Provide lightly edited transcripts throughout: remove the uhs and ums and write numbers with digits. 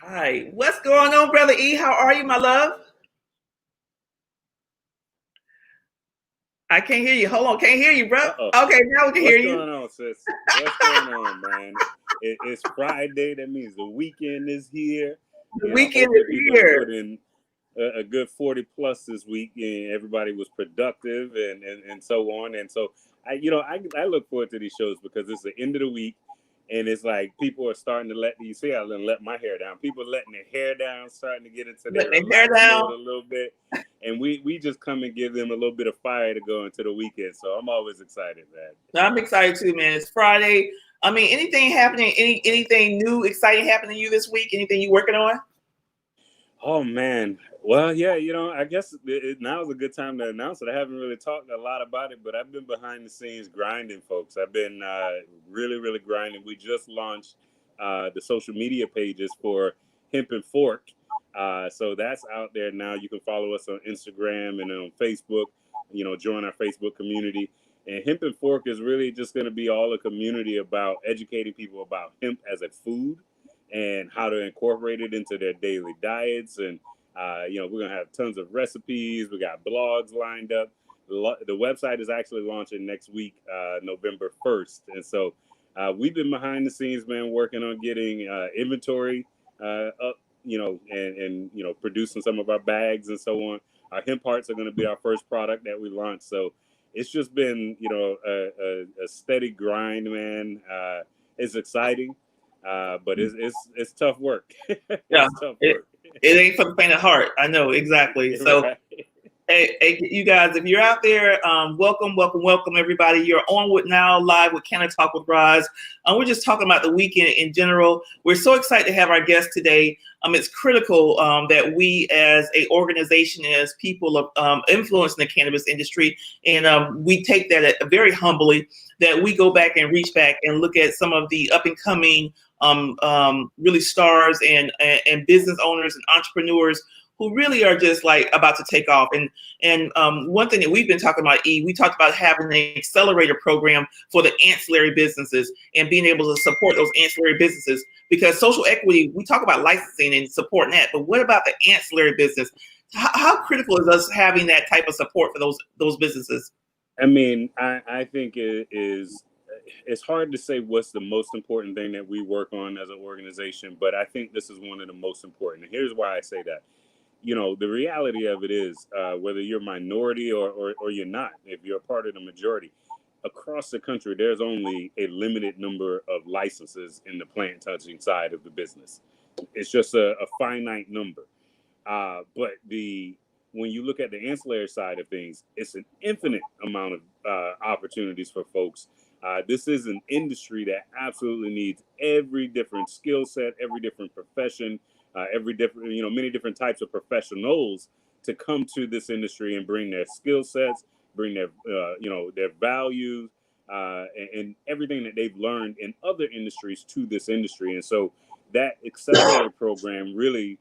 Hi, what's going on, Brother E? How are you, my love? I can't hear you. Hold on, can't hear you, bro. Uh-oh. Okay, now we can hear What's you. going on, sis? What's going on, man? It's Friday. That means the weekend is here. The And I weekend hope that is people have put here. in a good 40 plus this week and everybody was productive and so on. And so, I look forward to these shows because it's the end of the week. And it's like people are starting to you see, I let my hair down. People letting their hair down, starting to get into their Let me hair relaxed down. mode a little bit. And we just come and give them a little bit of fire to go into the weekend. So I'm always excited, man. I'm excited too, man. It's Friday. I mean, anything happening? Anything new, exciting happening to you this week? Anything you working on? Oh man. Well, yeah, I guess now is a good time to announce it. I haven't really talked a lot about it, but I've been behind the scenes grinding, folks. I've been really, really grinding. We just launched the social media pages for Hemp and Fork. So that's out there now. You can follow us on Instagram and on Facebook, join our Facebook community. And Hemp and Fork is really just going to be all a community about educating people about hemp as a food and how to incorporate it into their daily diets. And, we're going to have tons of recipes. We got blogs lined up. The website is actually launching next week, November 1st. And so we've been behind the scenes, man, working on getting inventory up, and producing some of our bags and so on. Our hemp hearts are going to be our first product that we launch. So it's just been, a steady grind, man. It's exciting. But it's tough work. Yeah, It's tough it, work. it ain't for the faint of heart. I know exactly. So, Right. hey, you guys, if you're out there, welcome, welcome, welcome, everybody. You're on with now live with Can I Talk with Roz. We're just talking about the weekend in general. We're so excited to have our guest today. It's critical that we, as a organization, as people of influence in the cannabis industry, and we take that very humbly. That we go back and reach back and look at some of the up and coming really stars and business owners and entrepreneurs who really are just like about to take off. And one thing that we've been talking about, we talked about having an accelerator program for the ancillary businesses and being able to support those ancillary businesses, because social equity, we talk about licensing and supporting that, but what about the ancillary business? How critical is us having that type of support for those businesses? I mean, I think it is. It's hard to say what's the most important thing that we work on as an organization, but I think this is one of the most important. And here's why I say that. The reality of it is, whether you're minority or you're not, if you're a part of the majority, across the country, there's only a limited number of licenses in the plant touching side of the business. It's just a finite number. But when you look at the ancillary side of things, it's an infinite amount of opportunities for folks. This is an industry that absolutely needs every different skill set, every different profession, every different, many different types of professionals to come to this industry and bring their skill sets, bring their values, and everything that they've learned in other industries to this industry. And so that accelerator program really,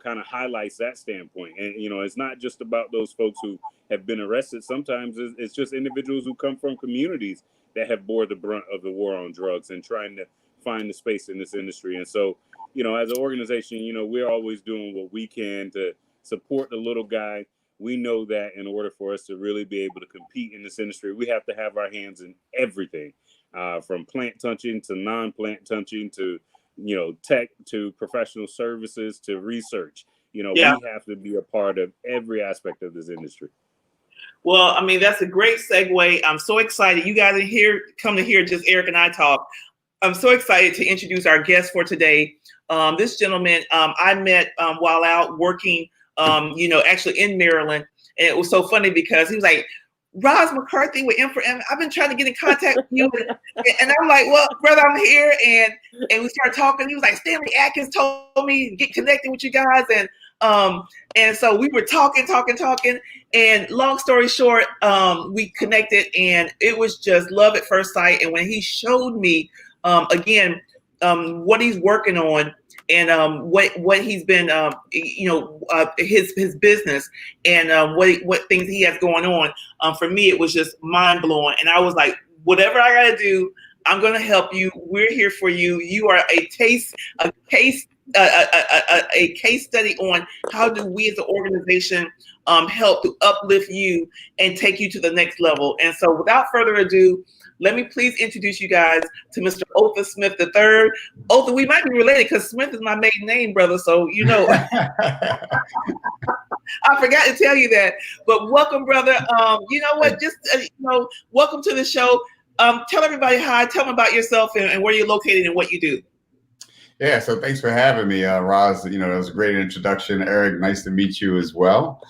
kind of highlights that standpoint. And, it's not just about those folks who have been arrested. Sometimes it's just individuals who come from communities that have bore the brunt of the war on drugs and trying to find the space in this industry. And so, as an organization, we're always doing what we can to support the little guy. We know that in order for us to really be able to compete in this industry, we have to have our hands in everything, from plant touching to non-plant touching to, tech to professional services to research. Yeah. We have to be a part of every aspect of this industry. Well, I mean, that's a great segue. I'm so excited. You guys are here, come to hear just Eric and I talk. I'm so excited to introduce our guest for today. This gentleman I met while out working, actually in Maryland. And it was so funny because he was like, Roz McCarthy with Info, and I've been trying to get in contact with you. And I'm like, well, brother, I'm here. And we started talking. He was like, Stanley Atkins told me to get connected with you guys. And so we were talking. And long story short, we connected, and it was just love at first sight. And when he showed me, what he's working on, and what he's been, his business, and what things he has going on. For me, it was just mind blowing, and I was like, whatever I gotta do, I'm gonna help you. We're here for you. You are a case a case study on how do we as an organization help to uplift you and take you to the next level. And so without further ado, let me please introduce you guys to Mr. Olfas Smith III. Olfa, we might be related because Smith is my maiden name, brother. So, you know, I forgot to tell you that. But welcome, brother. You know what? Just, welcome to the show. Tell everybody hi. Tell them about yourself and where you're located and what you do. Yeah, so thanks for having me, Roz. You know, that was a great introduction. Eric, nice to meet you as well.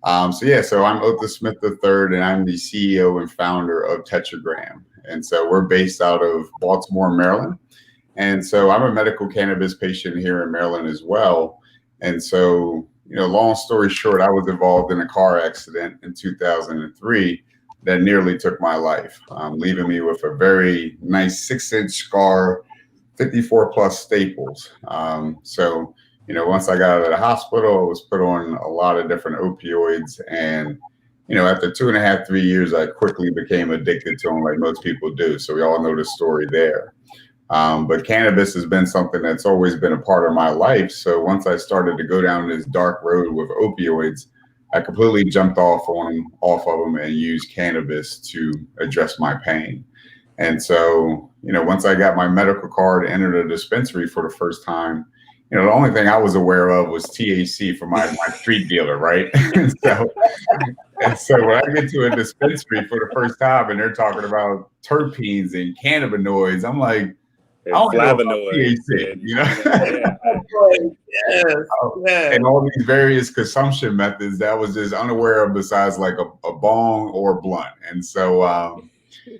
So I'm Olfas Smith III, and I'm the CEO and founder of Tetragram. And so we're based out of Baltimore, Maryland. And so I'm a medical cannabis patient here in Maryland as well. And so, you know, long story short, I was involved in a car accident in 2003 that nearly took my life, leaving me with a very nice 6-inch scar, 54 plus staples. You know, once I got out of the hospital, I was put on a lot of different opioids. And, you know, after 2.5, 3 years, I quickly became addicted to them like most people do. So we all know the story there. But cannabis has been something that's always been a part of my life. So once I started to go down this dark road with opioids, I completely jumped off of them and used cannabis to address my pain. And so, you know, once I got my medical card, entered a dispensary for the first time, you know, the only thing I was aware of was THC from my street dealer, right? and so when I get to a dispensary for the first time and they're talking about terpenes and cannabinoids, I'm like, and flavonoids, THC, you know? Yes. And all these various consumption methods that I was just unaware of besides like a bong or blunt. And so,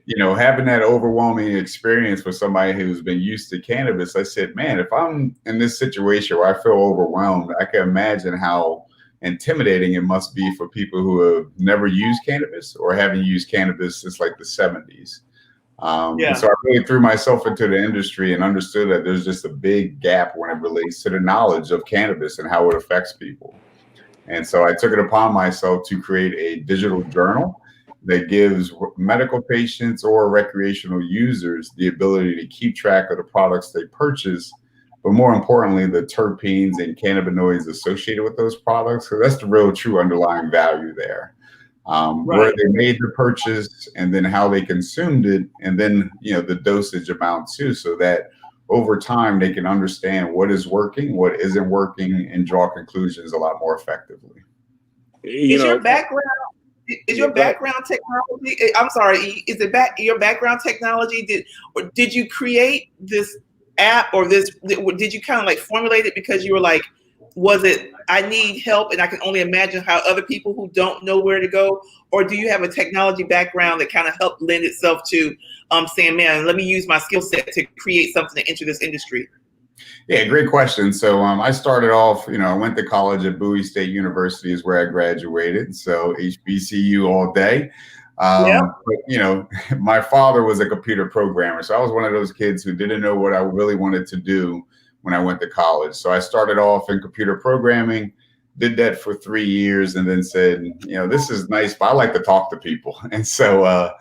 you know, having that overwhelming experience with somebody who's been used to cannabis, I said, man, if I'm in this situation where I feel overwhelmed, I can imagine how intimidating it must be for people who have never used cannabis or haven't used cannabis since like the 70s. And so I really threw myself into the industry and understood that there's just a big gap when it relates to the knowledge of cannabis and how it affects people. And so I took it upon myself to create a digital journal that gives medical patients or recreational users the ability to keep track of the products they purchase, but more importantly, the terpenes and cannabinoids associated with those products. So that's the real true underlying value there. Where they made the purchase and then how they consumed it, and then, you know, the dosage amount too, so that over time they can understand what is working, what isn't working, and draw conclusions a lot more effectively. Is your background technology? I'm sorry. Is it your background technology? Did you create this app or did you kind of like formulate it because you were like, was it, I need help and I can only imagine how other people who don't know where to go? Or do you have a technology background that kind of helped lend itself to saying, man, let me use my skill set to create something to enter this industry? Yeah, great question. So I started off, you know, I went to college at Bowie State University is where I graduated. So HBCU all day. But, you know, my father was a computer programmer. So I was one of those kids who didn't know what I really wanted to do when I went to college. So I started off in computer programming, did that for 3 years, and then said, you know, this is nice, but I like to talk to people. And so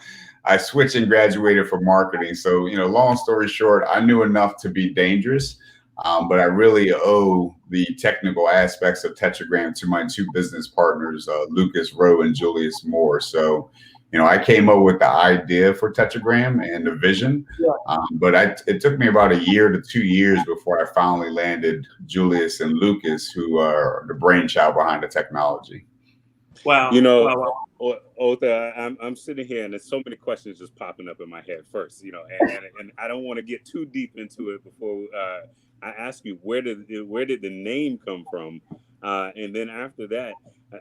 I switched and graduated for marketing. So, you know, long story short, I knew enough to be dangerous, but I really owe the technical aspects of Tetragram to my two business partners, Lucas Rowe and Julius Moore. So, you know, I came up with the idea for Tetragram and the vision, but it took me about 1 to 2 years before I finally landed Julius and Lucas, who are the brainchild behind the technology. Wow. You know, Olfa, I'm sitting here and there's so many questions just popping up in my head first, you know, and I don't want to get too deep into it before I ask you, where did the name come from? And then after that,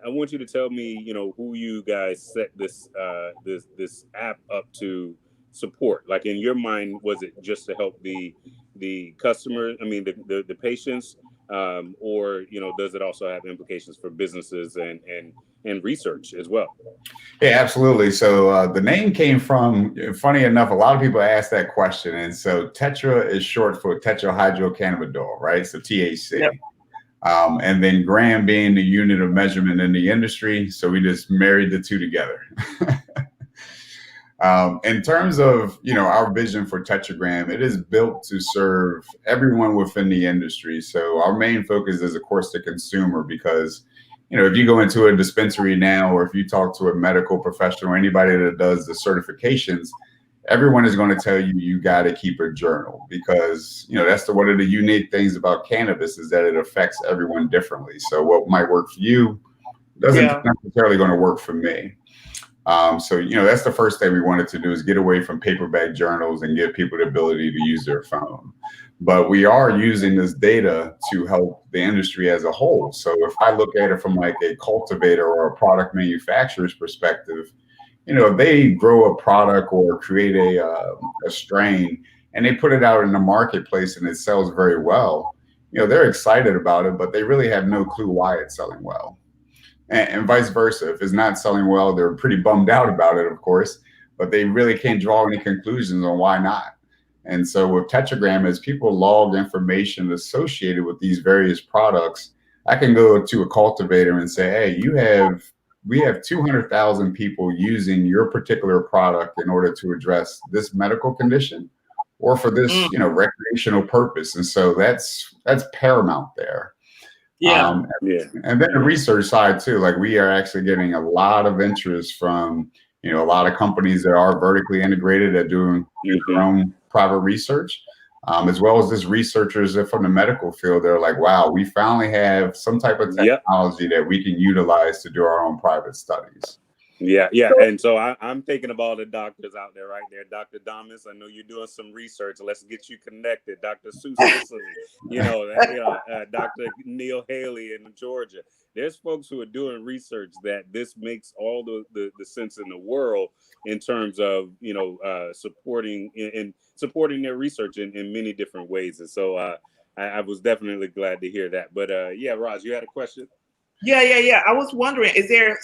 I want you to tell me, you know, who you guys set this app up to support. Like in your mind, was it just to help the customer? I mean, the patients, or, you know, does it also have implications for businesses and research as well? Yeah, absolutely. So the name came from, funny enough, a lot of people ask that question. And so Tetra is short for tetrahydrocannabinol, right? So THC. Yep. And then gram being the unit of measurement in the industry. So we just married the two together. In terms of, our vision for Tetragram, it is built to serve everyone within the industry. So our main focus is, of course, the consumer, because, if you go into a dispensary now, or if you talk to a medical professional or anybody that does the certifications, everyone is going to tell you, you got to keep a journal, because, that's one of the unique things about cannabis, is that it affects everyone differently. So what might work for you doesn't necessarily going to work for me. So, that's the first thing we wanted to do, is get away from paperback journals and give people the ability to use their phone. But we are using this data to help the industry as a whole. So if I look at it from like a cultivator or a product manufacturer's perspective, if they grow a product or create a strain and they put it out in the marketplace and it sells very well, they're excited about it, but they really have no clue why it's selling well. And vice versa. If it's not selling well, they're pretty bummed out about it, of course, but they really can't draw any conclusions on why not. And so with Tetragram, as people log information associated with these various products, I can go to a cultivator and say, hey, we have 200,000 people using your particular product in order to address this medical condition or for this, recreational purpose. And so that's paramount there. And then the research side too, like we are actually getting a lot of interest from, a lot of companies that are vertically integrated at doing their own private research, as well as just researchers from the medical field. They're like, wow, we finally have some type of technology that we can utilize to do our own private studies. Yeah. And so I'm thinking of all the doctors out there right there. Dr. Damas, I know you're doing some research. Let's get you connected. Dr. Sue Sicily, Dr. Neil Haley in Georgia. There's folks who are doing research that this makes all the sense in the world in terms of, supporting their research in many different ways. And so I was definitely glad to hear that. But Roz, you had a question? Yeah. I was wondering, is there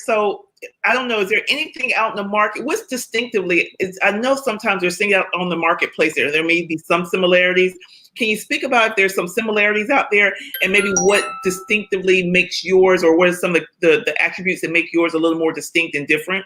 anything out in the market? What's distinctively, I know sometimes there's things out on the marketplace there may be some similarities. Can you speak about if there's some similarities out there, and maybe what distinctively makes yours, or what are some of the attributes that make yours a little more distinct and different?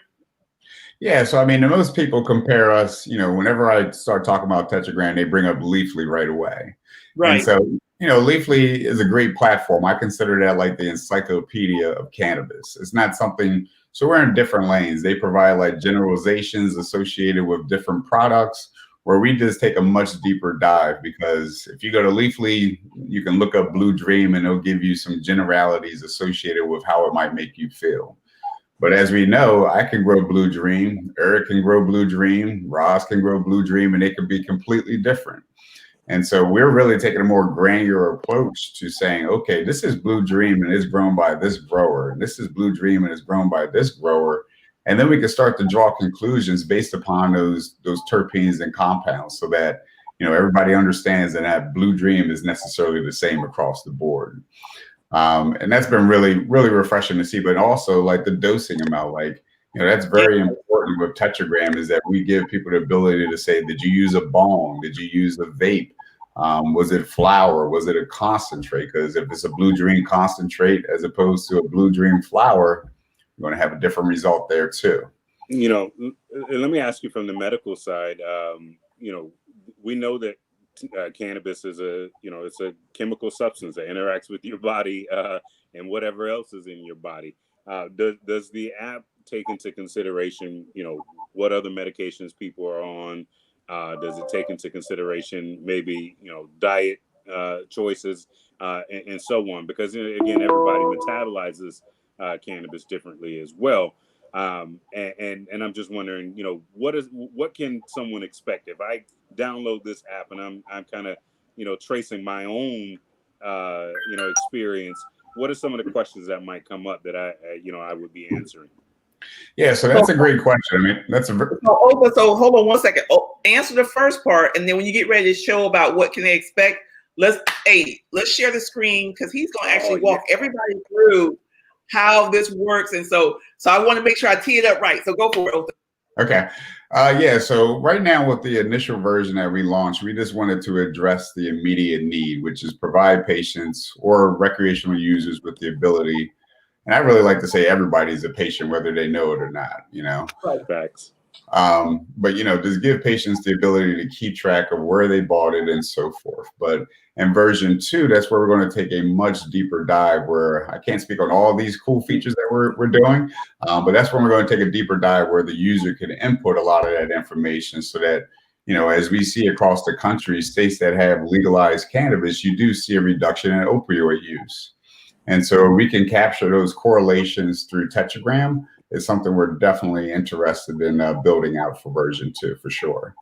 Yeah, so I mean, most people compare us, whenever I start talking about Tetragram, they bring up Leafly right away. Right. And so, Leafly is a great platform. I consider that like the encyclopedia of cannabis. It's not something, so we're in different lanes. They provide like generalizations associated with different products, where we just take a much deeper dive, because if you go to Leafly, you can look up Blue Dream and it'll give you some generalities associated with how it might make you feel. But as we know, I can grow Blue Dream, Eric can grow Blue Dream, Roz can grow Blue Dream, and it could be completely different. And so we're really taking a more granular approach to saying, okay, this is Blue Dream and it's grown by this grower, and this is Blue Dream and it's grown by this grower. And then we can start to draw conclusions based upon those terpenes and compounds, so that, everybody understands that Blue Dream is necessarily the same across the board. And that's been really, really refreshing to see. But also like the dosing amount, that's very important with Tetragram, is that we give people the ability to say, did you use a bong? Did you use a vape? Was it flower? Was it a concentrate? Because if it's a Blue Dream concentrate as opposed to a Blue Dream flower, you're going to have a different result there too. Let me ask you from the medical side. We know that cannabis is it's a chemical substance that interacts with your body and whatever else is in your body. Does the app take into consideration, what other medications people are on? Does it take into consideration maybe, diet choices and so on? Because again, everybody metabolizes cannabis differently as well. And I'm just wondering, what can someone expect if I download this app and I'm kind of, tracing my own, experience? What are some of the questions that might come up that I would be answering? Yeah, so that's a great question. I mean, that's a. So hold on one second. Answer the first part, and then when you get ready to show about what can they expect, let's share the screen, because he's going to actually walk everybody through how this works. And so I want to make sure I tee it up right. So go for it, Olfa. Okay. So right now with the initial version that we launched, we just wanted to address the immediate need, which is provide patients or recreational users with the ability, and I really like to say everybody's a patient, whether they know it or not, Right. Facts. But, just give patients the ability to keep track of where they bought it and so forth. But in version 2, that's where we're going to take a much deeper dive, where I can't speak on all these cool features that we're doing, but that's when we're going to take a deeper dive where the user can input a lot of that information, so that, as we see across the country, states that have legalized cannabis, you do see a reduction in opioid use. And so we can capture those correlations through Tetragram. Is something we're definitely interested in building out for version 2 for sure.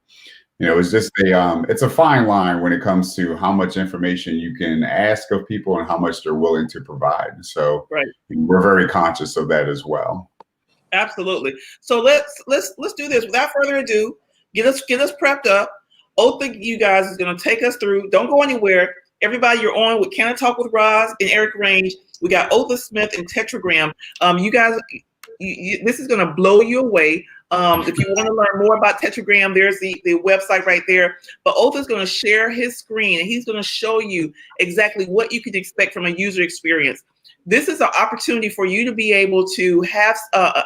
It's just it's a fine line when it comes to how much information you can ask of people and how much they're willing to provide. So we're very conscious of that as well. Absolutely. So let's do this without further ado. Get us prepped up. Olfa, you guys, is going to take us through. Don't go anywhere. Everybody, you're on with Can I Talk with Roz and Eric Range. We got Olfa Smith and Tetragram. You guys, this is going to blow you away. If you want to learn more about Tetragram, there's the website right there. But Olfa is going to share his screen, and he's going to show you exactly what you can expect from a user experience. This is an opportunity for you to be able to have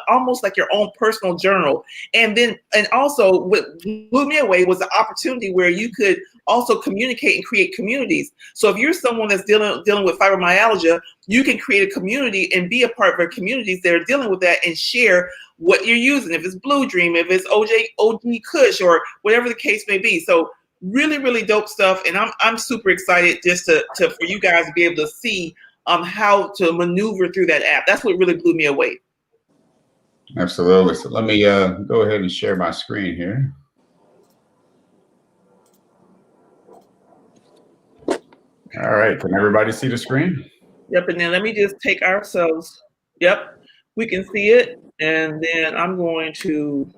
almost like your own personal journal. And also what blew me away was the opportunity where you could also communicate and create communities. So if you're someone that's dealing with fibromyalgia, you can create a community and be a part of communities that are dealing with that and share what you're using. If it's Blue Dream, if it's OD Kush, or whatever the case may be. So really, really dope stuff. And I'm super excited just for you guys to be able to see how to maneuver through that app. That's what really blew me away. Absolutely. So let me go ahead and share my screen here. All right. Can everybody see the screen? Yep. And then let me just take ourselves. Yep. We can see it. And then I'm going to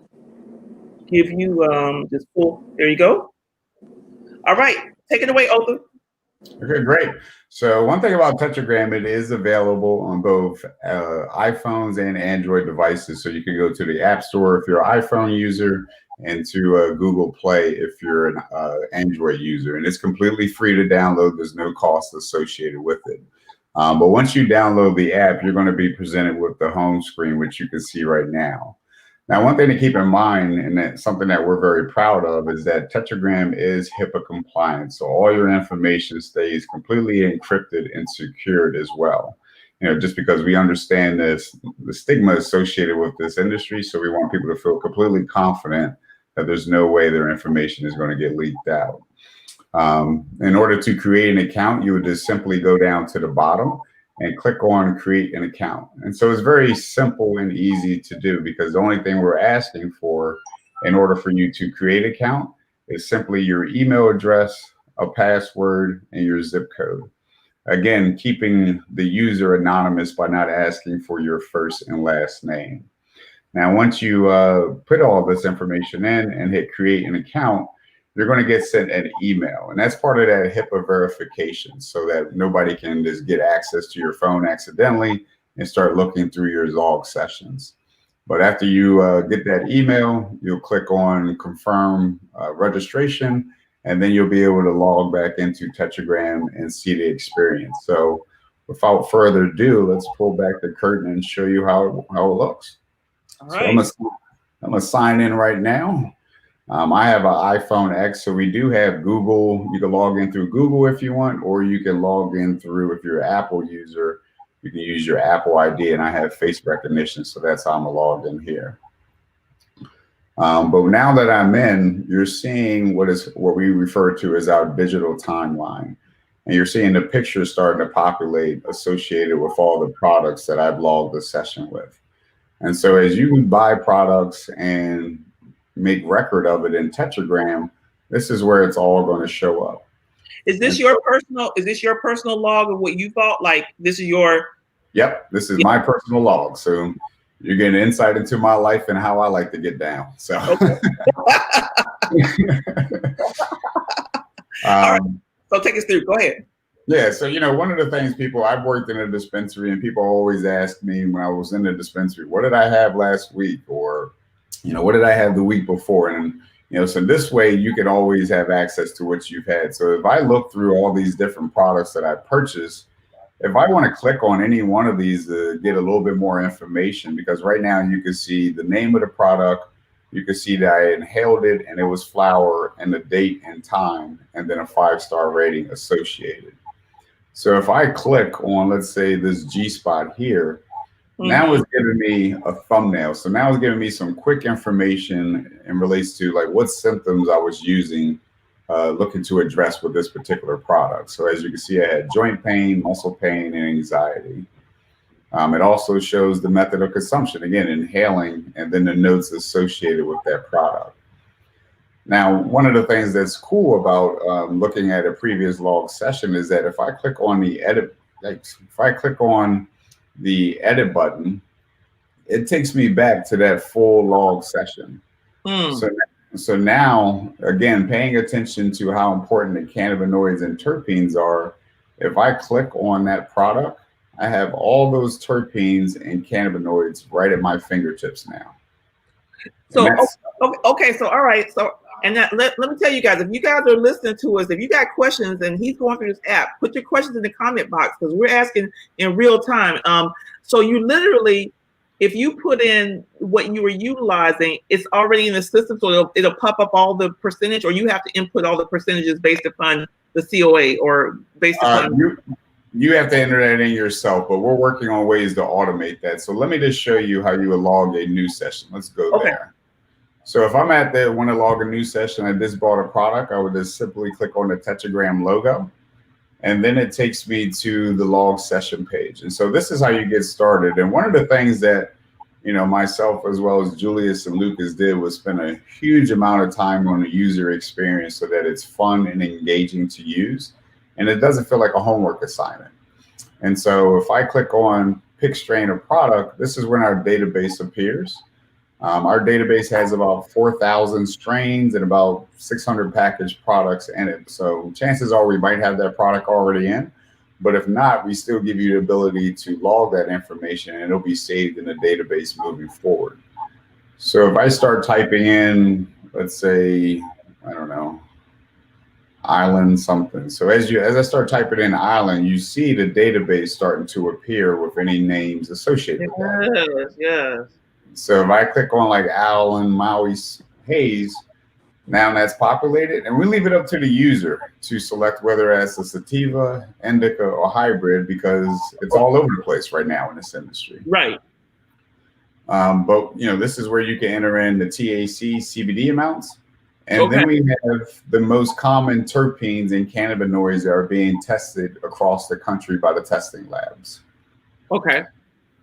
give you just full. There you go. All right. Take it away, Olfa. Okay, great. So one thing about Tetragram, it is available on both iPhones and Android devices. So you can go to the App Store if you're an iPhone user, and to Google Play if you're an Android user. And it's completely free to download. There's no cost associated with it. But once you download the app, you're going to be presented with the home screen, which you can see right now. Now, one thing to keep in mind, and that's something that we're very proud of, is that Tetragram is HIPAA compliant. So all your information stays completely encrypted and secured as well. Just because we understand the stigma associated with this industry. So we want people to feel completely confident that there's no way their information is going to get leaked out. In order to create an account, you would just simply go down to the bottom and click on create an account. And so it's very simple and easy to do, because the only thing we're asking for in order for you to create an account is simply your email address, a password, and your zip code. Again, keeping the user anonymous by not asking for your first and last name. Now, once you put all this information in and hit create an account, you're going to get sent an email. And that's part of that HIPAA verification, so that nobody can just get access to your phone accidentally and start looking through your log sessions. But after you get that email, you'll click on confirm registration, and then you'll be able to log back into Tetragram and see the experience. So without further ado, let's pull back the curtain and show you how it looks. All right. So I'm gonna sign in right now. I have an iPhone X, so we do have Google. You can log in through Google if you want, or you can log in through, if you're an Apple user, you can use your Apple ID, and I have face recognition, so that's how I'm logged in here. But now that I'm in, you're seeing what we refer to as our digital timeline. And you're seeing the pictures starting to populate associated with all the products that I've logged the session with. And so as you buy products and make record of it in Tetragram, this is where it's all going to show up. Is this your personal log of what you bought? Like, this is your... Yep, this is my personal log. So you're getting insight into my life and how I like to get down. So okay. All right. So take us through. Go ahead. Yeah, so one of the things I've worked in a dispensary, and people always ask me when I was in the dispensary, what did I have last week? Or what did I have the week before? And, so this way you can always have access to what you've had. So if I look through all these different products that I purchased, if I want to click on any one of these to get a little bit more information, because right now you can see the name of the product, you can see that I inhaled it and it was flower and the date and time, and then a 5-star rating associated. So if I click on, let's say, this G spot here, now it's giving me a thumbnail. So now it's giving me some quick information in relates to like what symptoms I was using, looking to address with this particular product. So as you can see, I had joint pain, muscle pain, and anxiety. It also shows the method of consumption, again, inhaling, and then the notes associated with that product. Now, one of the things that's cool about looking at a previous log session is that if I click on the edit, like if I click on the edit button, it takes me back to that full log session. So now, again, paying attention to how important the cannabinoids and terpenes are, if I click on that product, I have all those terpenes and cannabinoids right at my fingertips now. So, okay, so all right, so and that, let me tell you guys, if you guys are listening to us, if you got questions and he's going through this app, put your questions in the comment box because we're asking in real time. So you literally, if you put in what you were utilizing, it's already in the system, so it'll pop up all the percentage, or you have to input all the percentages based upon the COA or based upon. You have to enter that in yourself, but we're working on ways to automate that. So let me just show you how you would log a new session. Let's go there. So if I'm at the want to log a new session, I just bought a product, I would just simply click on the Tetragram logo, and then it takes me to the log session page. And so this is how you get started. And one of the things that, you know, myself as well as Julius and Lucas did was spend a huge amount of time on the user experience so that it's fun and engaging to use, and it doesn't feel like a homework assignment. And so if I click on pick strain of product, this is when our database appears. Our database has about 4,000 strains and about 600 packaged products in it. So chances are we might have that product already in, but if not, we still give you the ability to log that information and it'll be saved in the database moving forward. So if I start typing in, let's say, I don't know, island something. So as I start typing in island, you see the database starting to appear with any names associated with that. Yes. So if I click on like Alan Maui Haze, now that's populated, and we leave it up to the user to select whether it's a sativa, indica, or hybrid, because it's all over the place right now in this industry. Right. But you know, this is where you can enter in the THC, CBD amounts, and then we have the most common terpenes and cannabinoids that are being tested across the country by the testing labs. Okay.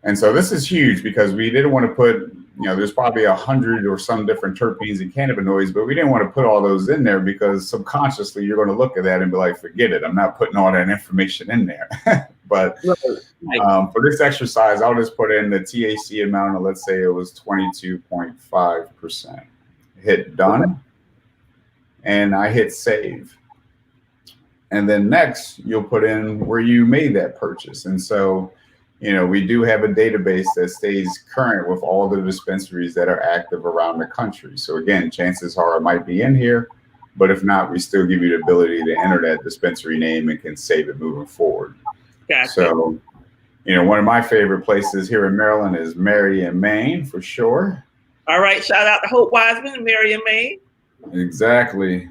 And so this is huge because we didn't want to put, you know, there's probably 100 or some different terpenes and cannabinoids, but we didn't want to put all those in there because subconsciously you're going to look at that and be like, forget it, I'm not putting all that information in there. But for this exercise, I'll just put in the THC amount, and let's say it was 22.5%. Hit done, and I hit save. And then next, you'll put in where you made that purchase. And so, you know, we do have a database that stays current with all the dispensaries that are active around the country. So again, chances are it might be in here, but if not, we still give you the ability to enter that dispensary name and can save it moving forward. Gotcha. So, you know, one of my favorite places here in Maryland is Marion, Maine, for sure. All right, shout out to Hope Wiseman and Marion, Maine. Exactly.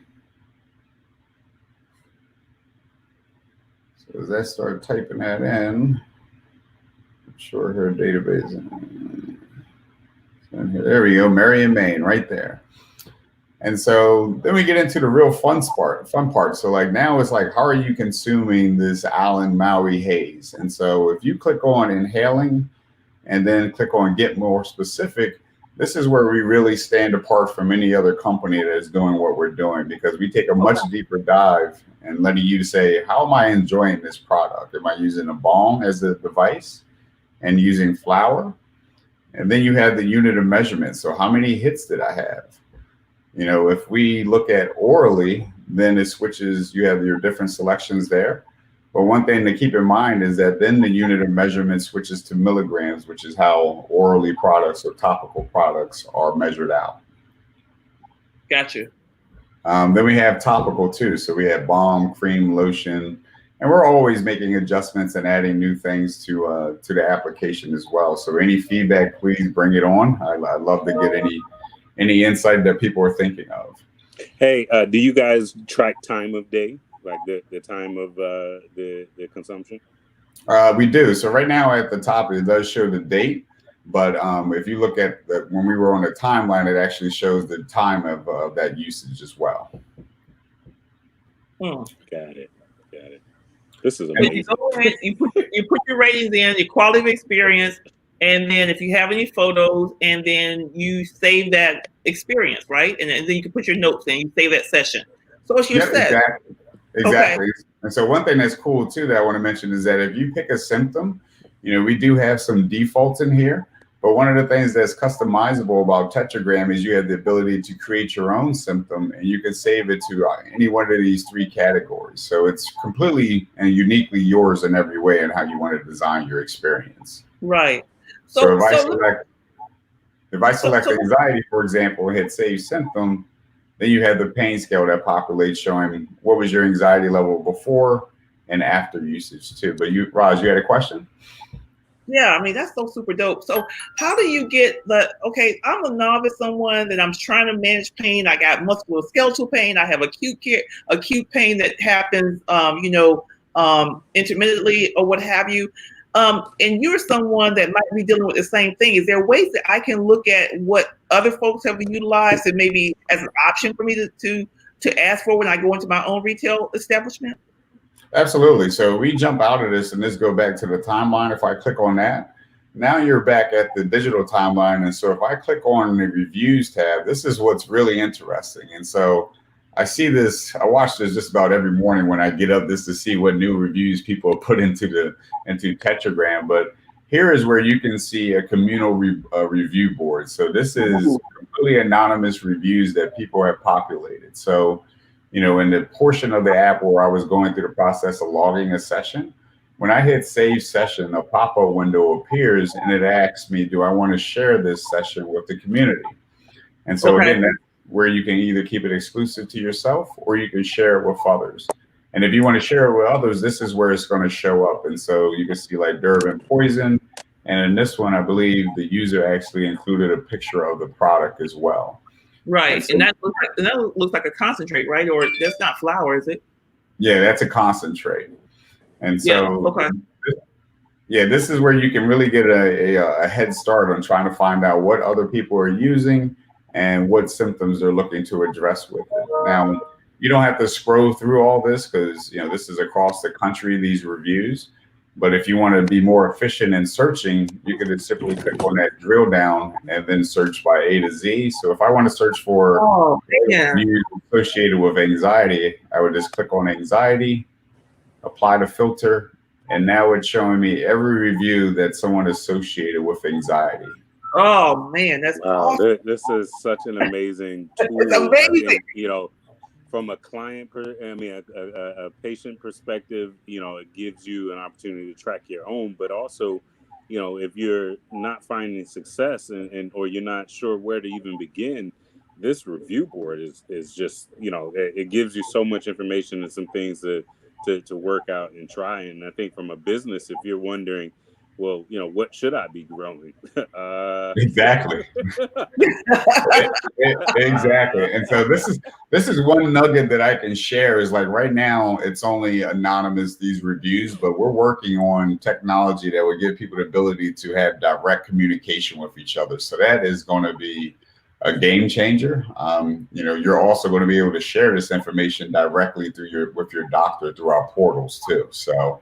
So as I start typing that in, sure her database. There we go, Marion, Maine, right there. And so then we get into the real fun part. So like now it's like, how are you consuming this Island Maui haze? And so if you click on inhaling and then click on get more specific, this is where we really stand apart from any other company that is doing what we're doing, because we take a much deeper dive and letting you say, how am I enjoying this product? Am I using a bong as the device and using flour? And then you have the unit of measurement. So how many hits did I have? You know, if we look at orally, then it switches, you have your different selections there. But one thing to keep in mind is that then the unit of measurement switches to milligrams, which is how orally products or topical products are measured out. Gotcha. Then we have topical too. So we have balm, cream, lotion, and we're always making adjustments and adding new things to the application as well. So any feedback, please bring it on. I'd love to get any insight that people are thinking of. Hey, do you guys track time of day, like the time of the consumption? We do. So right now at the top, it does show the date. But if you look at when we were on the timeline, it actually shows the time of that usage as well. Hmm. Got it. This is So amazing. you go in, you put your ratings in, your quality of experience, and then if you have any photos, and then you save that experience, right? And then you can put your notes in, you save that session. So it's your set. Exactly. Okay. And so one thing that's cool too that I want to mention is that if you pick a symptom, we do have some defaults in here. But one of the things that's customizable about Tetragram is you have the ability to create your own symptom, and you can save it to any one of these 3 categories. So it's completely and uniquely yours in every way and how you want to design your experience. Right. So if I select anxiety, for example, and hit save symptom, then you have the pain scale that populates showing what was your anxiety level before and after usage too. But Raj, you had a question? Yeah, I mean, that's so super dope. So how do you get okay, I'm a novice, someone that I'm trying to manage pain. I got musculoskeletal pain. I have acute pain that happens, intermittently or what have you. And you're someone that might be dealing with the same thing. Is there ways that I can look at what other folks have utilized and maybe as an option for me to ask for when I go into my own retail establishment? Absolutely. So we jump out of this and this go back to the timeline. If I click on that, now you're back at the digital timeline. And so if I click on the reviews tab, this is what's really interesting. And so I see this, I watch this just about every morning when I get up just to see what new reviews people put into Tetragram. But here is where you can see a communal review board. So this is completely anonymous reviews that people have populated. So in the portion of the app where I was going through the process of logging a session, when I hit save session, a pop-up window appears and it asks me, do I want to share this session with the community? And so again, that's where you can either keep it exclusive to yourself or you can share it with others. And if you want to share it with others, this is where it's going to show up. And so you can see like Durban Poison. And in this one, I believe the user actually included a picture of the product as well. Right, and that looks like a concentrate, right? Or that's not flour, is it? Yeah, that's a concentrate. And so, this is where you can really get a head start on trying to find out what other people are using and what symptoms they're looking to address with it. Now, you don't have to scroll through all this because this is across the country, these reviews. But if you want to be more efficient in searching, you can just simply click on that drill down and then search by A to Z. So if I want to search for reviews associated with anxiety, I would just click on anxiety, apply the filter, and now it's showing me every review that someone associated with anxiety. Oh man, that's awesome. This is such an amazing tool. It's amazing. From a a patient perspective, it gives you an opportunity to track your own, but also, if you're not finding success or you're not sure where to even begin, this review board is just, it gives you so much information and some things to work out and try. And I think from a business, if you're wondering, well, what should I be growing? Exactly. Exactly. And so this is one nugget that I can share is like right now it's only anonymous, these reviews, but we're working on technology that will give people the ability to have direct communication with each other. So that is going to be a game changer. You're also going to be able to share this information directly with your doctor through our portals too. So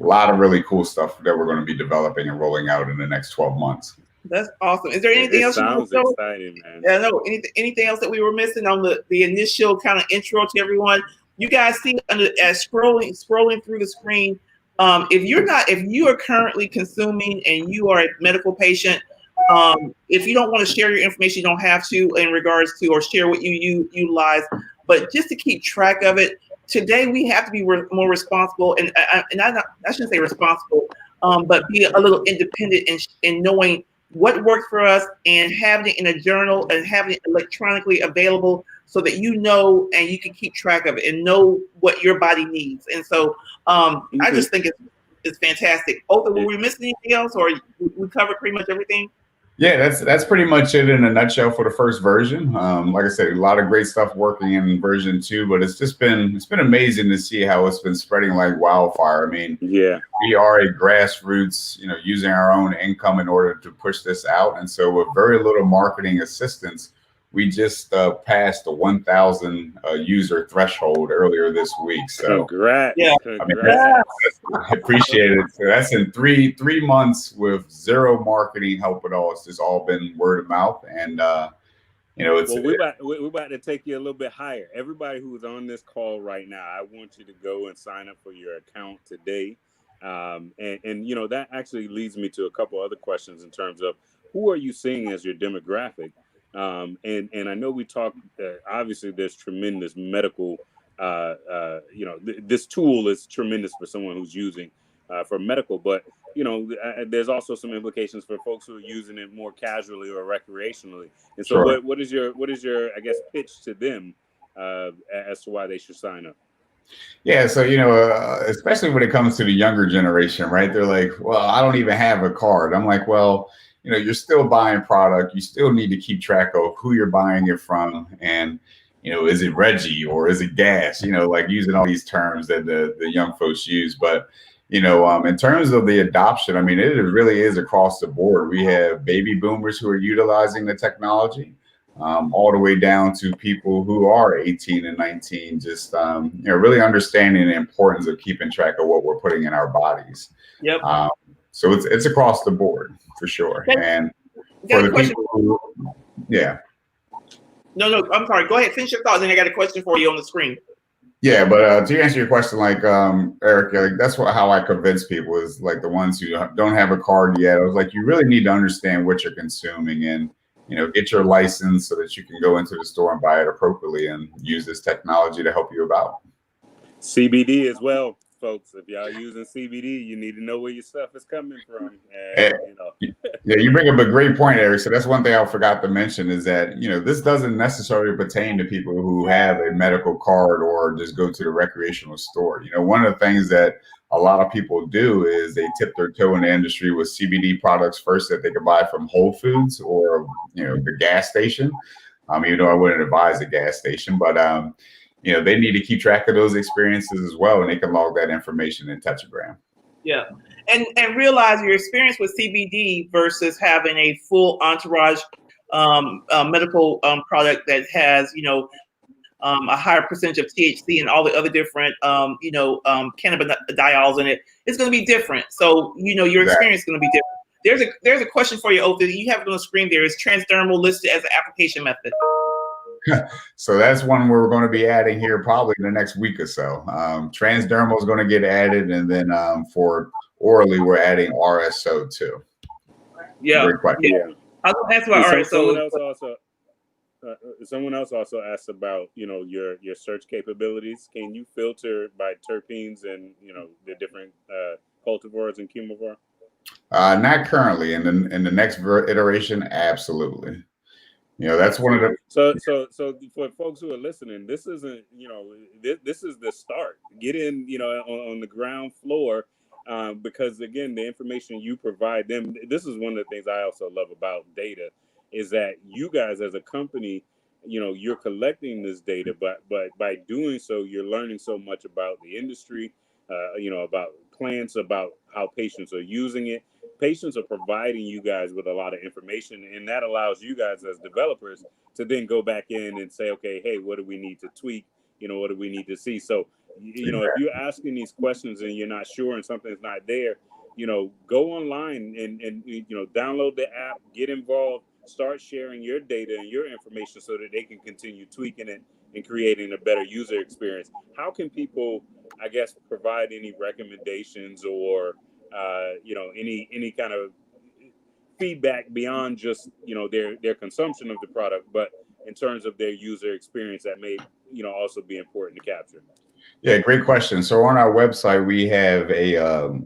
a lot of really cool stuff that we're going to be developing and rolling out in the next 12 months. That's awesome. Is there anything else? Sounds exciting, man. Yeah, no. Anything else that we were missing on the initial kind of intro to everyone? You guys see as scrolling through the screen. If you are currently consuming and you are a medical patient, if you don't want to share your information, you don't have to in regards to or share what you utilize. But just to keep track of it. Today, we have to be more responsible, and I shouldn't say responsible, but be a little independent in knowing what works for us and having it in a journal and having it electronically available so that and you can keep track of it and know what your body needs. And so I just think it's fantastic. Olfa, were we missing anything else, or we covered pretty much everything? Yeah, that's pretty much it in a nutshell for the first version. Like I said, a lot of great stuff working in version 2, but it's been amazing to see how it's been spreading like wildfire. I mean, Yeah. we are a grassroots, using our own income in order to push this out, and so with very little marketing assistance, we just passed the 1,000 user threshold earlier this week. So Congrats. Yeah. I mean, Congrats. I appreciate it. So that's in three months with zero marketing help at all. It's just all been word of mouth, and it's Well, we're about to take you a little bit higher. Everybody who's on this call right now, I want you to go and sign up for your account today. And that actually leads me to a couple other questions in terms of who are you seeing as your demographic? And I know we talked. Obviously, there's tremendous medical. This tool is tremendous for someone who's using for medical, but there's also some implications for folks who are using it more casually or recreationally. And so, Sure. what is your I guess pitch to them as to why they should sign up? Yeah, so especially when it comes to the younger generation, right? They're like, "Well, I don't even have a card." I'm like, "Well, you're still buying product. You still need to keep track of who you're buying it from, and is it Reggie or is it gas? Like using all these terms that the young folks use, but." In terms of the adoption, I mean, it really is across the board. We have baby boomers who are utilizing the technology, all the way down to people who are 18 and 19, just really understanding the importance of keeping track of what we're putting in our bodies. Yep. So it's across the board for sure. And for the people who, yeah. No, I'm sorry. Go ahead, finish your thoughts, and I got a question for you on the screen. Yeah, but to answer your question, like Eric, like that's how I convince people is like the ones who don't have a card yet. I was like, you really need to understand what you're consuming and get your license so that you can go into the store and buy it appropriately and use this technology to help you about. CBD as well, folks. If y'all using CBD, you need to know where your stuff is coming from. Yeah, you bring up a great point, Eric. So that's one thing I forgot to mention is that, this doesn't necessarily pertain to people who have a medical card or just go to the recreational store. One of the things that a lot of people do is they tip their toe in the industry with CBD products first that they could buy from Whole Foods or, the gas station. Even though I wouldn't advise a gas station, but, they need to keep track of those experiences as well, and they can log that information in Tetragram. Yeah, and realize your experience with CBD versus having a full entourage medical product that has a higher percentage of THC and all the other different cannabidiols in it. It's going to be different. So your experience is going to be different. There's a question for you, Olfa. You have it on the screen. There is transdermal listed as an application method. So that's one we're going to be adding here probably in the next week or so. Transdermal is going to get added, and then for orally, we're adding RSO too. Yeah. Yeah. I was going to ask about RSO. Someone else also asked about your search capabilities. Can you filter by terpenes and the different cultivars and cumulivars? Not currently. In the next iteration, absolutely. That's one of the. So for folks who are listening, this isn't this is the start. Get in on the ground floor, because again, the information you provide them. This is one of the things I also love about data, is that you guys as a company, you're collecting this data, but by doing so, you're learning so much about the industry, about plants, about how patients are using it. Patients are providing you guys with a lot of information, and that allows you guys as developers to then go back in and say, okay, hey, what do we need to tweak? What do we need to see? So, if you're asking these questions and you're not sure and something's not there, go online and download the app, get involved, start sharing your data and your information so that they can continue tweaking it and creating a better user experience. How can people, I guess, provide any recommendations or any kind of feedback beyond just their consumption of the product, but in terms of their user experience that may also be important to capture? Yeah, great question. So on our website, we have a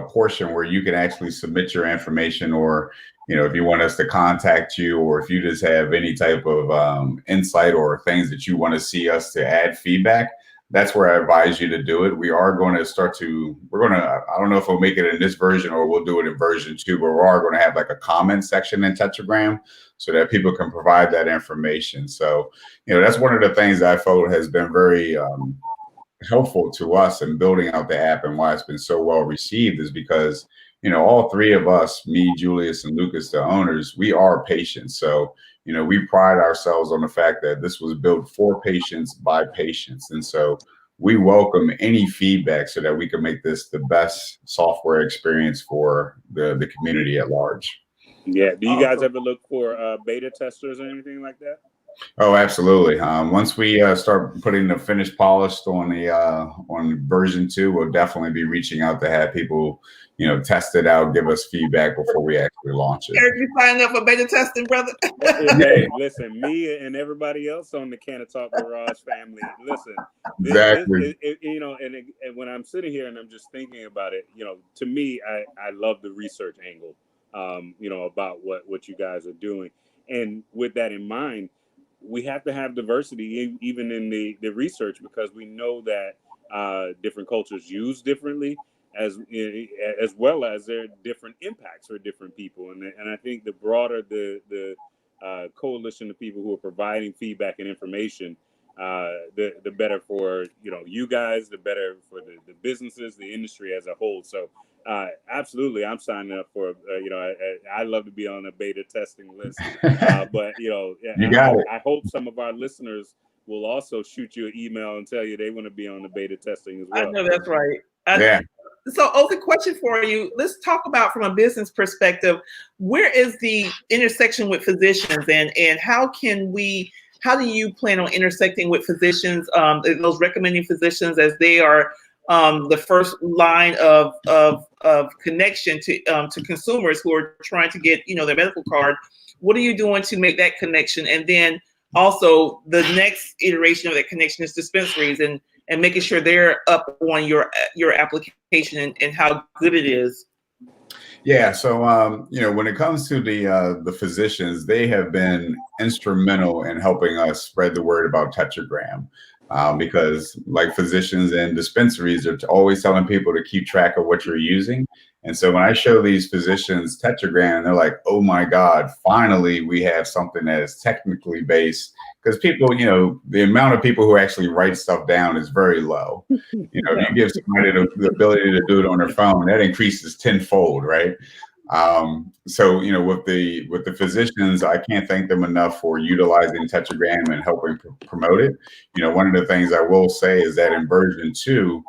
portion where you can actually submit your information, or if you want us to contact you, or if you just have any type of insight or things that you want to see us to add feedback, that's where I advise you to do it. We are going to I don't know if we'll make it in this version or we'll do it in version 2, but we are going to have like a comment section in Tetragram so that people can provide that information. So, that's one of the things that I felt has been very helpful to us in building out the app, and why it's been so well received is because, all three of us, me, Julius, and Lucas, the owners, we are patients. So, we pride ourselves on the fact that this was built for patients by patients. And so we welcome any feedback so that we can make this the best software experience for the community at large. Yeah. Do you guys ever look for beta testers or anything like that? Oh, absolutely. Once we start putting the finished polished on version 2, we'll definitely be reaching out to have people, test it out, give us feedback before we actually launch it. Eric, you signed up for beta testing, brother? Hey, listen, me and everybody else on the Canna Talk Garage family, listen, Exactly. and when I'm sitting here and I'm just thinking about it, to me, I love the research angle, about what you guys are doing. And with that in mind, we have to have diversity even in the research, because we know that different cultures use differently, as well as their different impacts for different people. And I think the broader the coalition of people who are providing feedback and information, the better for you guys, the better for the businesses, the industry as a whole. So absolutely, I'm signing up for I love to be on a beta testing list, but You got it. Oh. I hope some of our listeners will also shoot you an email and tell you they want to be on the beta testing as well. I know that's right. Yeah. So, Olfa, question for you. Let's talk about, from a business perspective, where is the intersection with physicians, and how do you plan on intersecting with physicians, those recommending physicians, as they are the first line of connection to consumers who are trying to get their medical card? What are you doing to make that connection? And then also the next iteration of that connection is dispensaries, and making sure they're up on your application and how good it is. Yeah. So, when it comes to the physicians, they have been instrumental in helping us spread the word about Tetragram. Because like physicians and dispensaries are always telling people to keep track of what you're using. And so when I show these physicians Tetragram, they're like, oh my God, finally we have something that is technically based. Because people, the amount of people who actually write stuff down is very low. If you give somebody the ability to do it on their phone, that increases tenfold, right? So, with the physicians, I can't thank them enough for utilizing Tetragram and helping promote it. One of the things I will say is that in version 2,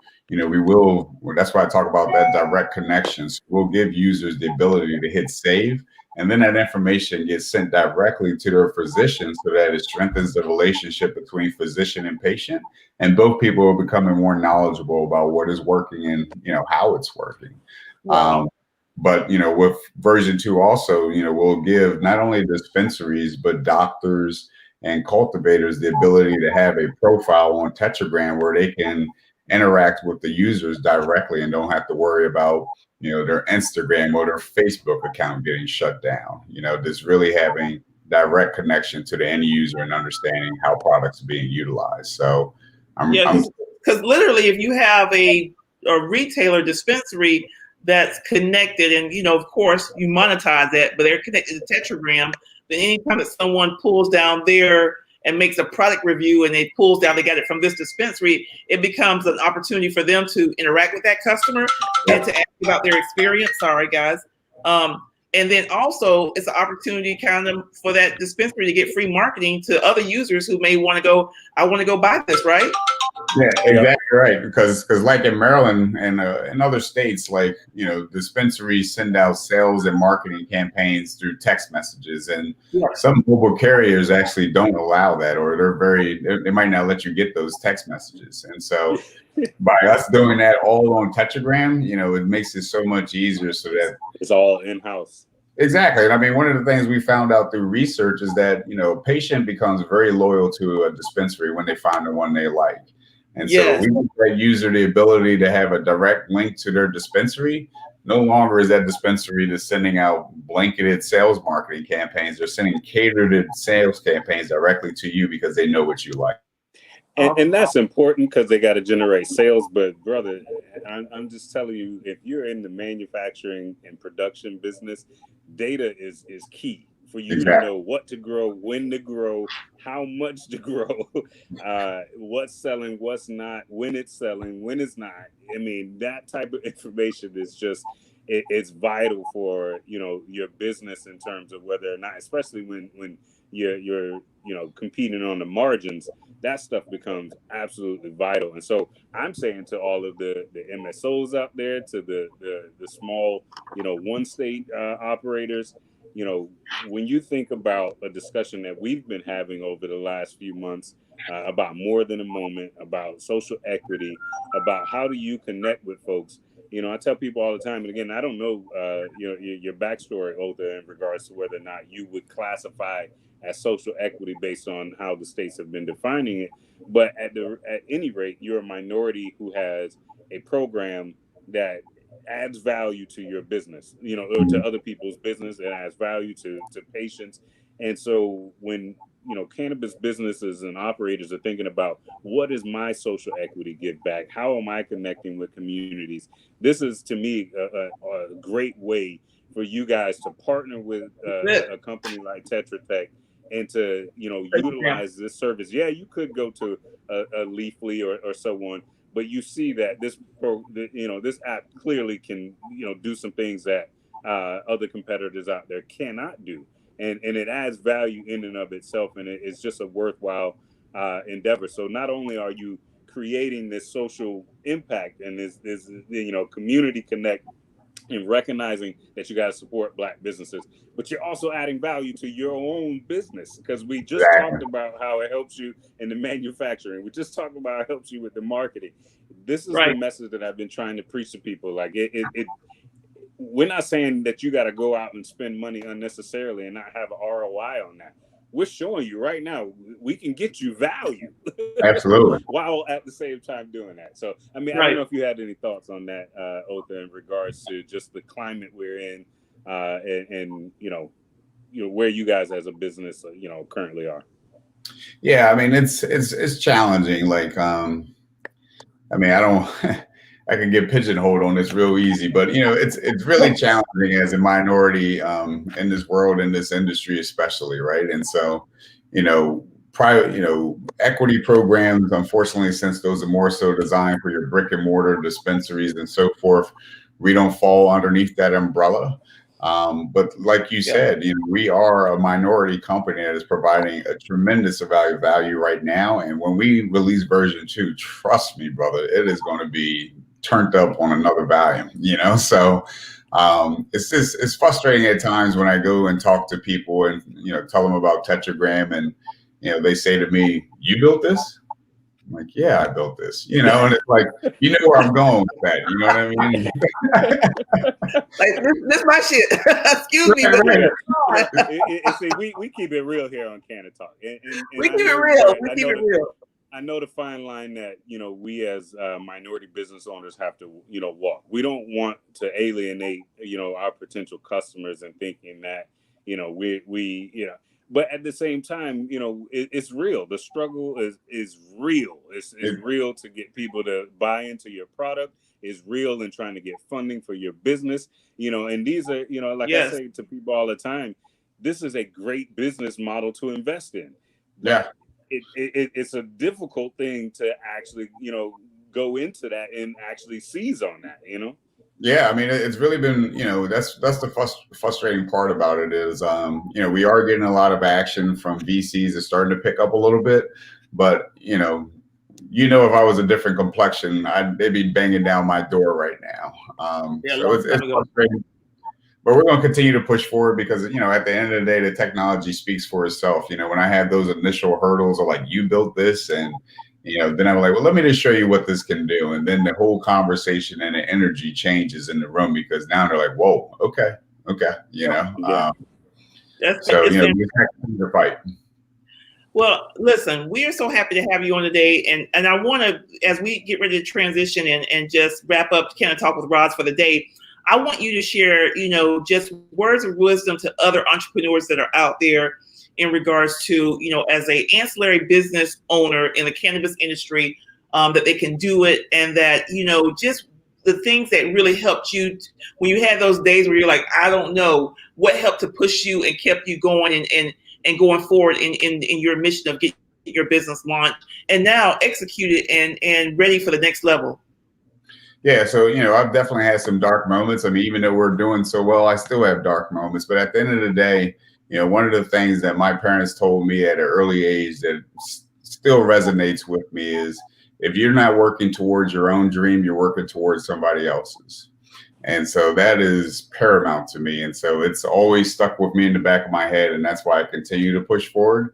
that's why I talk about that direct connections. We'll give users the ability to hit save, and then that information gets sent directly to their physician so that it strengthens the relationship between physician and patient. And both people are becoming more knowledgeable about what is working and, how it's working. Wow. But, with version 2 also, we'll give not only dispensaries, but doctors and cultivators the ability to have a profile on Tetragram where they can interact with the users directly and don't have to worry about, their Instagram or their Facebook account getting shut down. Just really having direct connection to the end user and understanding how products are being utilized. So because literally, if you have a retailer dispensary that's connected, and of course you monetize that, but they're connected to Tetragram, then anytime that someone pulls down there and makes a product review and they got it from this dispensary, it becomes an opportunity for them to interact with that customer and to ask about their experience. Sorry, guys. And then also it's an opportunity kind of for that dispensary to get free marketing to other users who may want to go, I want to go buy this, right? Yeah, exactly right. Because like in Maryland and in other states, like, dispensaries send out sales and marketing campaigns through text messages, and some mobile carriers actually don't allow that, or they might not let you get those text messages. And so by us doing that all on Tetragram, it makes it so much easier so that it's all in-house. Exactly. And I mean, one of the things we found out through research is that, a patient becomes very loyal to a dispensary when they find the one they like. And so we give that user the ability to have a direct link to their dispensary. No longer is that dispensary just sending out blanketed sales marketing campaigns. They're sending catered sales campaigns directly to you because they know what you like. And that's important because they got to generate sales. But brother, I'm just telling you, if you're in the manufacturing and production business, data is key for you to Exactly. know what to grow, when to grow, how much to grow, what's selling, what's not, when it's selling, when it's not. I mean, that type of information is just it's vital for your business in terms of whether or not, especially when you're competing on the margins. That stuff becomes absolutely vital. And so I'm saying to all of the MSOs out there, to the small, one state operators, when you think about a discussion that we've been having over the last few months about more than a moment, about social equity, about how do you connect with folks. I tell people all the time, and again, I don't know, your backstory, Olfa, in regards to whether or not you would classify as social equity based on how the states have been defining it. But at any rate, you're a minority who has a program that adds value to your business, or to other people's business. It adds value to patients. And so when cannabis businesses and operators are thinking about what is my social equity give back, how am I connecting with communities, this is to me a great way for you guys to partner with a company like Tetra Tech and to utilize this service. Yeah, you could go to a Leafly or so on, but you see that this app clearly can do some things that other competitors out there cannot do, and it adds value in and of itself, and it's just a worthwhile endeavor. So not only are you creating this social impact and this community connect and recognizing that you got to support Black businesses, but you're also adding value to your own business, because we just talked about how it helps you in the manufacturing. We just talked about how it helps you with the marketing. This is the message that I've been trying to preach to people. Like we're not saying that you got to go out and spend money unnecessarily and not have an ROI on that. We're showing you right now we can get you value. Absolutely. While at the same time doing that. So, I mean, I don't know if you had any thoughts on that, Olfa, in regards to just the climate we're in, and where you guys as a business, currently are. Yeah, I mean, it's challenging. Like, I mean, I can get pigeonholed on this real easy, but it's really challenging as a minority in this world, in this industry, especially, right? And so, private, equity programs, unfortunately, since those are more so designed for your brick and mortar dispensaries and so forth, we don't fall underneath that umbrella. But like you said, we are a minority company that is providing a tremendous amount of value right now. And when we release version 2, trust me, brother, it is going to be turned up on another volume, So it's frustrating at times when I go and talk to people and tell them about Tetragram, and they say to me, "You built this?" I'm like, "Yeah, I built this," and it's like, where I'm going with that, you know what I mean? Like this my shit. Excuse me, but see, we keep it real here on Canna Talk, and we keep it real. We keep it real. I know the fine line that we as minority business owners have to walk. We don't want to alienate our potential customers and thinking that we but at the same time it's real. The struggle is real. It's real to get people to buy into your product. Is real in trying to get funding for your business. And these are I say to people all the time, this is a great business model to invest in. Yeah. It's a difficult thing to actually, go into that and actually seize on that, Yeah, I mean, it's really been, that's the frustrating part about it is, we are getting a lot of action from VCs. It's starting to pick up a little bit, but if I was a different complexion, they'd be banging down my door right now. So it's frustrating. But we're going to continue to push forward because, at the end of the day, the technology speaks for itself. When I had those initial hurdles of like, you built this, and, then I'm like, well, let me just show you what this can do. And then the whole conversation and the energy changes in the room because now they're like, whoa, okay. So, the fight. Well, listen, we are so happy to have you on today. And I want to, as we get ready to transition and just wrap up Canna Talk with Roz for the day, I want you to share, just words of wisdom to other entrepreneurs that are out there in regards to, as a ancillary business owner in the cannabis industry, that they can do it, and that, just the things that really helped you when you had those days where you're like, I don't know, what helped to push you and kept you going and going forward in your mission of getting your business launched and now executed and ready for the next level? Yeah, so I've definitely had some dark moments. I mean, even though we're doing so well, I still have dark moments. But at the end of the day, one of the things that my parents told me at an early age that still resonates with me is, if you're not working towards your own dream, you're working towards somebody else's. And so that is paramount to me. And so it's always stuck with me in the back of my head. And that's why I continue to push forward.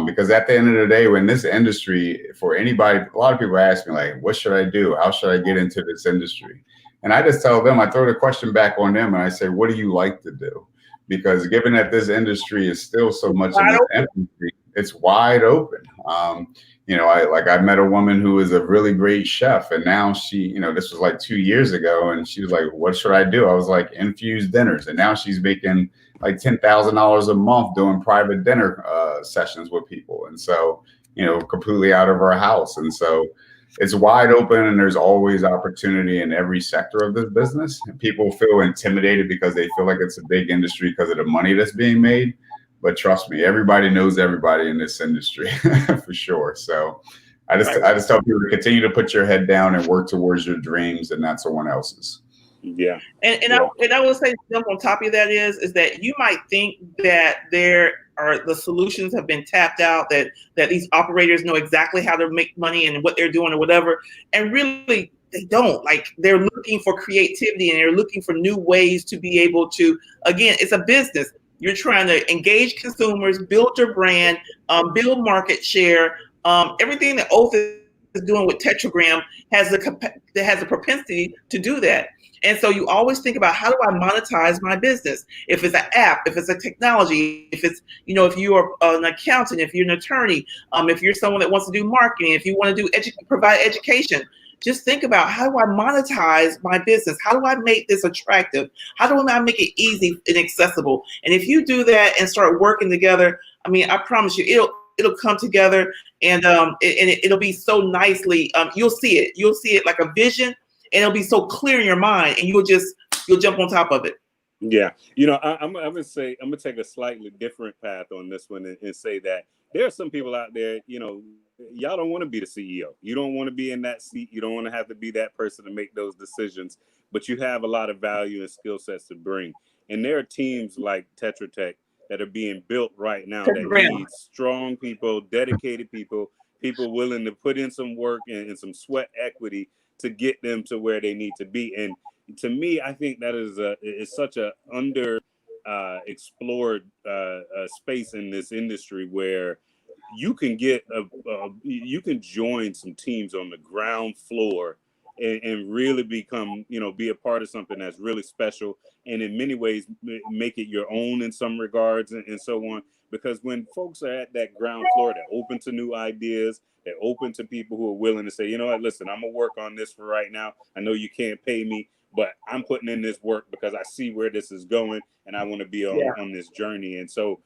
Because at the end of the day, when this industry, for anybody, a lot of people ask me, like, what should I do? How should I get into this industry? And I just tell them, I throw the question back on them and I say, what do you like to do? Because given that this industry is still so much in its infancy, it's wide open. I met a woman who is a really great chef, and now she, this was like 2 years ago, and she was like, what should I do? I was like, infused dinners. And now she's making like $10,000 a month doing private dinner sessions with people. And so, completely out of our house. And so it's wide open, and there's always opportunity in every sector of this business. And people feel intimidated because they feel like it's a big industry because of the money that's being made. But trust me, everybody knows everybody in this industry for sure. So I just tell people to continue to put your head down and work towards your dreams and not someone else's. Yeah. And I will say, jump on top of that is that you might think that the solutions have been tapped out, that these operators know exactly how to make money and what they're doing or whatever. And really, they don't. Like, they're looking for creativity and they're looking for new ways to be able to, again, it's a business. You're trying to engage consumers, build your brand, build market share. Everything that Olfas is doing with Tetragram has a propensity to do that. And so you always think about, how do I monetize my business? If it's an app, if it's a technology, if it's, if you're an accountant, if you're an attorney, if you're someone that wants to do marketing, if you want to do provide education, just think about, how do I monetize my business? How do I make this attractive? How do I make it easy and accessible? And if you do that and start working together, I mean, I promise you, it'll come together, and it'll be so nicely. You'll see it like a vision, and it'll be so clear in your mind, and you'll jump on top of it. Yeah, I'm gonna take a slightly different path on this one and say that there are some people out there, y'all don't want to be the CEO. You don't want to be in that seat. You don't want to have to be that person to make those decisions, but you have a lot of value and skill sets to bring. And there are teams like Tetra Tech that are being built right now that need strong people, dedicated people willing to put in some work and some sweat equity to get them to where they need to be. And to me, I think that is such a under explored space in this industry, where you can get you can join some teams on the ground floor and really become, be a part of something that's really special, and in many ways make it your own in some regards and so on. Because when folks are at that ground floor, they're open to new ideas, they're open to people who are willing to say, you know what, listen, I'm gonna work on this for right now. I know you can't pay me, but I'm putting in this work because I see where this is going, and I want to be on this journey. And so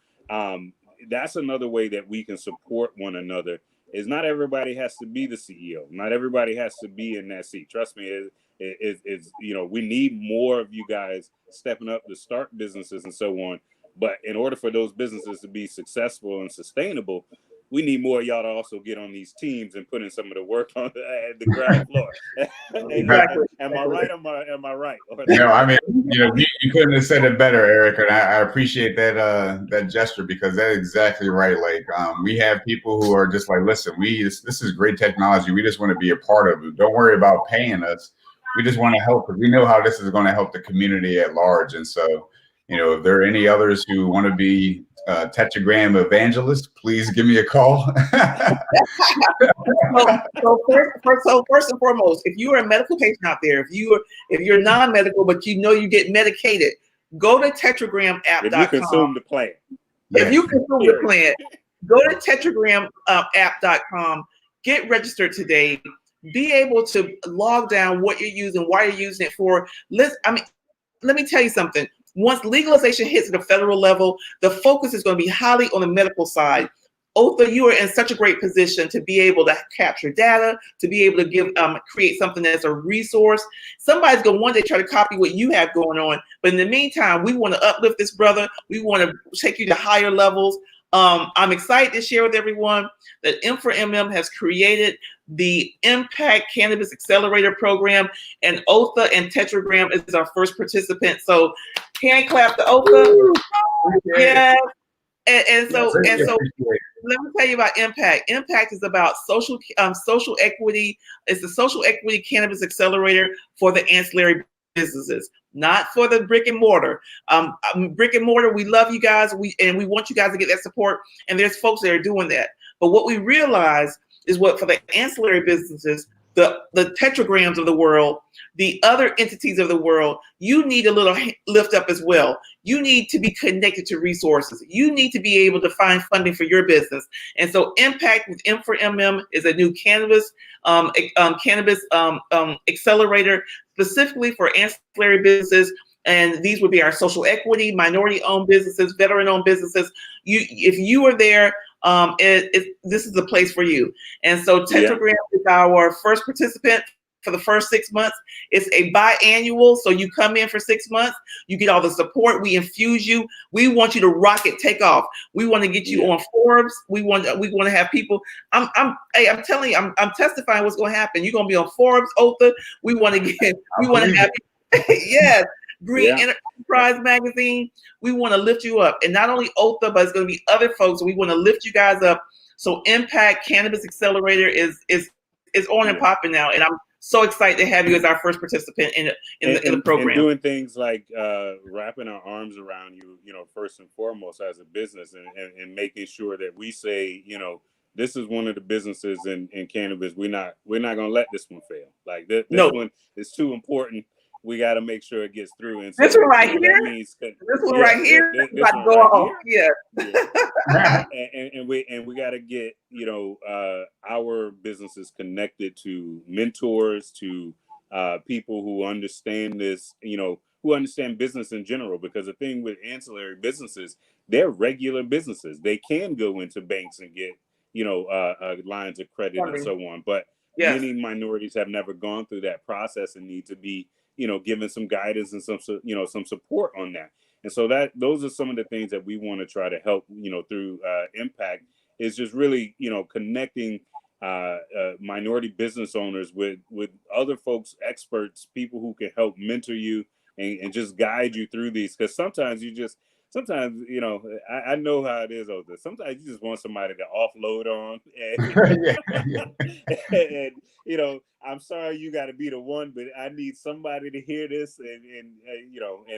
that's another way that we can support one another. Is not everybody has to be the CEO. Not everybody has to be in that seat. Trust me, we need more of you guys stepping up to start businesses and so on. But in order for those businesses to be successful and sustainable, we need more of y'all to also get on these teams and put in some of the work on the ground floor. Exactly. Am I right? Am I right? No, I mean, you couldn't have said it better, Eric. And I appreciate that gesture, because that's exactly right. Like, we have people who are just like, listen, this is great technology. We just want to be a part of it. Don't worry about paying us. We just want to help, because we know how this is going to help the community at large. And so, if there are any others who want to be Tetragram evangelists, please give me a call. So first and foremost, if you are a medical patient out there, if you're non-medical but you get medicated, go to tetragramapp.com. If you consume the plan. If you consume the plan, go to tetragramapp.com, get registered today, be able to log down what you're using, why you're using it for. Let me tell you something. Once legalization hits at the federal level, the focus is going to be highly on the medical side. Olfa, you are in such a great position to be able to capture data, to be able to give create something that's a resource. Somebody's going to one day try to copy what you have going on. But in the meantime, we want to uplift this brother. We want to take you to higher levels. I'm excited to share with everyone that M4MM has created the Impact Cannabis Accelerator program, and Olfa and Tetragram is our first participant. So hand clap to Olfa. Yeah. And so let me tell you about Impact. Impact is about social equity. It's the social equity cannabis accelerator for the ancillary businesses, not for the brick and mortar. Brick and mortar, we love you guys. We want you guys to get that support. And there's folks that are doing that. But what we realize is what for the ancillary businesses, the Tetragrams of the world, the other entities of the world, you need a little lift up as well. You need to be connected to resources. You need to be able to find funding for your business. And so Impact with M4MM is a new cannabis accelerator specifically for ancillary businesses. And these would be our social equity, minority-owned businesses, veteran-owned businesses. If you are there, this is the place for you. And so Tetragram is our first participant for the first 6 months. It's a biannual, so you come in for 6 months, you get all the support, we infuse you. We want you to rocket, take off. We want to get you on Forbes. We want to have people. I'm telling you, I'm testifying what's going to happen. You're going to be on Forbes, Olfa. We want to have yes. Green Enterprise Magazine. We want to lift you up, and not only Olfa, but it's going to be other folks. We want to lift you guys up. So Impact Cannabis Accelerator is on and popping now, and I'm so excited to have you as our first participant in the program. And doing things like wrapping our arms around you, first and foremost as a business, and making sure that we say, this is one of the businesses in cannabis. We're not going to let this one fail. Like this one is too important. We got to make sure it gets through. And so, this one right here, and we got to get our businesses connected to mentors, to people who understand this, who understand business in general. Because the thing with ancillary businesses, they're regular businesses. They can go into banks and get lines of credit and so on, but many minorities have never gone through that process and need to be given some guidance and some support on that. And so those are some of the things that we want to try to help, through Impact, is just really, connecting minority business owners with other folks, experts, people who can help mentor you and just guide you through these. Because sometimes I know how it is, Olfa. Sometimes you just want somebody to offload on. And I'm sorry you got to be the one, but I need somebody to hear this and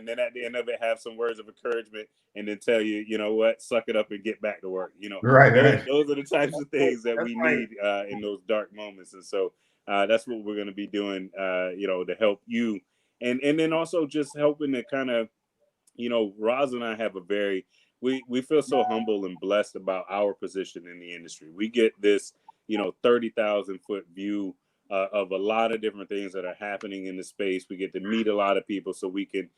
then at the end of it, have some words of encouragement and then tell you, what, suck it up and get back to work. Those are the types of things that we need in those dark moments. And so that's what we're going to be doing, to help you. And then also just helping to kind of, Roz and I have we feel so humble and blessed about our position in the industry. We get this, 30,000 foot view of a lot of different things that are happening in the space. We get to meet a lot of people so we can,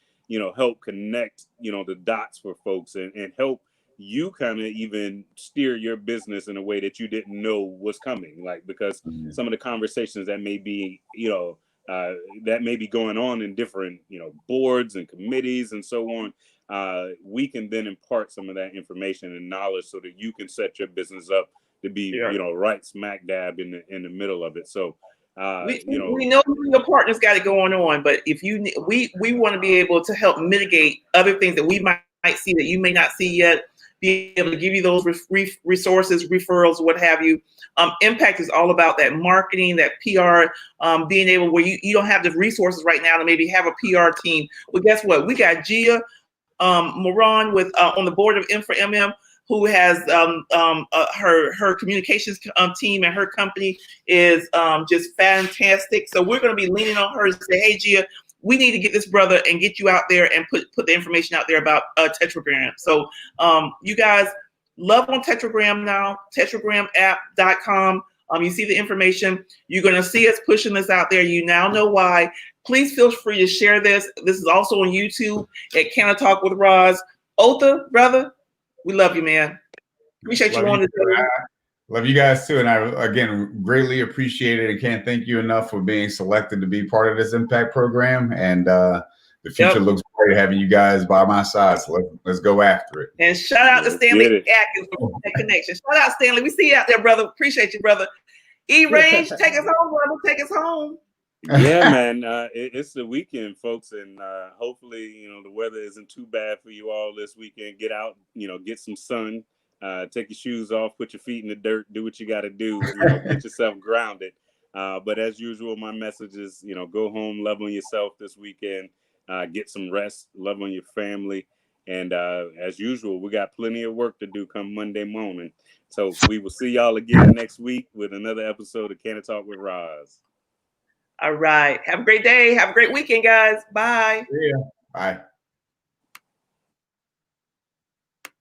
help connect, the dots for folks and help you kind of even steer your business in a way that you didn't know was coming. Like, because some of the conversations that may be, that may be going on in different, boards and committees and so on, we can then impart some of that information and knowledge so that you can set your business up to be, right smack dab in the middle of it. So, we know your partner's got it going on, but if we want to be able to help mitigate other things that we might see that you may not see yet, be able to give you those resources, referrals, what have you. Impact is all about that marketing, that PR, being able where you don't have the resources right now to maybe have a PR team. Well, guess what? We got Gia Moran with on the board of M4MM, who has her communications team, and her company is just fantastic. So we're going to be leaning on her to say, hey, Gia, we need to get this brother and get you out there and put the information out there about Tetragram. So you guys love on Tetragram now, tetragramapp.com. You see the information. You're going to see us pushing this out there. You now know why. Please feel free to share this. This is also on YouTube at Can I Talk with Roz. Olfa, brother, we love you, man. Appreciate you on the show. Love you guys too. And I, again, greatly appreciate it and can't thank you enough for being selected to be part of this impact program. And the future looks great having you guys by my side. So let's go after it. And shout out to Stanley Atkins for that connection. Shout out, Stanley. We see you out there, brother. Appreciate you, brother. E-Range, take us home, brother. Take us home. Yeah, man. It's the weekend, folks. And hopefully, the weather isn't too bad for you all this weekend. Get out, get some sun. Take your shoes off, put your feet in the dirt, do what you got to do, get yourself grounded. But as usual, my message is, go home, love on yourself this weekend, get some rest, love on your family. And as usual, we got plenty of work to do come Monday morning. So we will see y'all again next week with another episode of Can I Talk with Roz. All right. Have a great day. Have a great weekend, guys. Bye. Yeah. Bye.